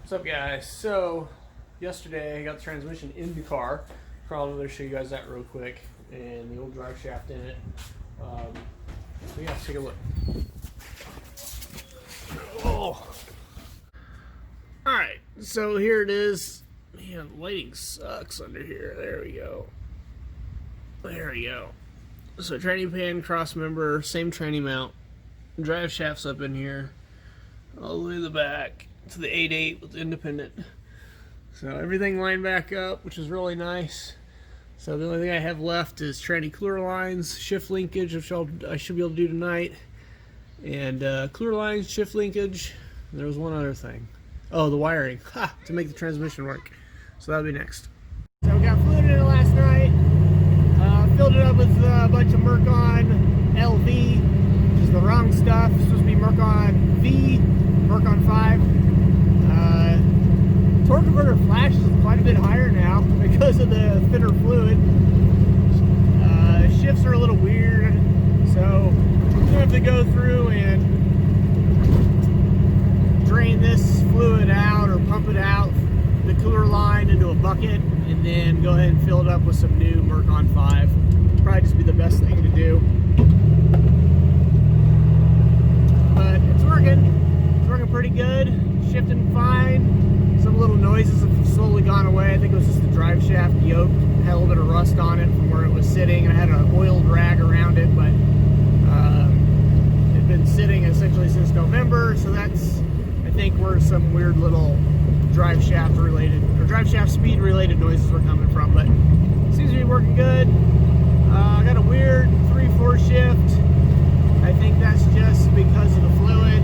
What's up, guys? So yesterday I got the transmission in the car. Probably going to show you guys that real quick, and the old drive shaft in it. So yeah, let's take a look. Oh, all right. So here it is. Man, lighting sucks under here. There we go. There we go. So tranny pan, cross member, same tranny mount. Drive shafts up in here, all the way to the back to the 8.8 with independent. So everything lined back up, which is really nice. So the only thing I have left is tranny cooler lines, shift linkage, which I should be able to do tonight, and cooler lines, shift linkage. There was one other thing. Oh, the wiring, to make the transmission work. So that'll be next. So we got fluid in it last night. Filled it up with a bunch of Mercon LV, which is the wrong stuff. It's supposed to be Mercon V, Mercon 5. Torque converter flash is quite a bit higher now because of the thinner fluid. Shifts are a little weird, so I'm going to have to go through and drain this fluid out or pump it out the cooler line into a bucket, and then go ahead and fill it up with some new Mercon 5. Probably just be the best thing to do. But it's working. It's working pretty good. Shifting fine. Some little noises have slowly gone away. I think it was just the drive shaft yoke. Had a little bit of rust on it from where it was sitting, and I had an oiled rag around it, but it had been sitting essentially since November, so that's, I think, where some weird little drive shaft related, or drive shaft speed related noises were coming from, but it seems to be working good. I got a weird 3/4 shift. I think that's just because of the fluid.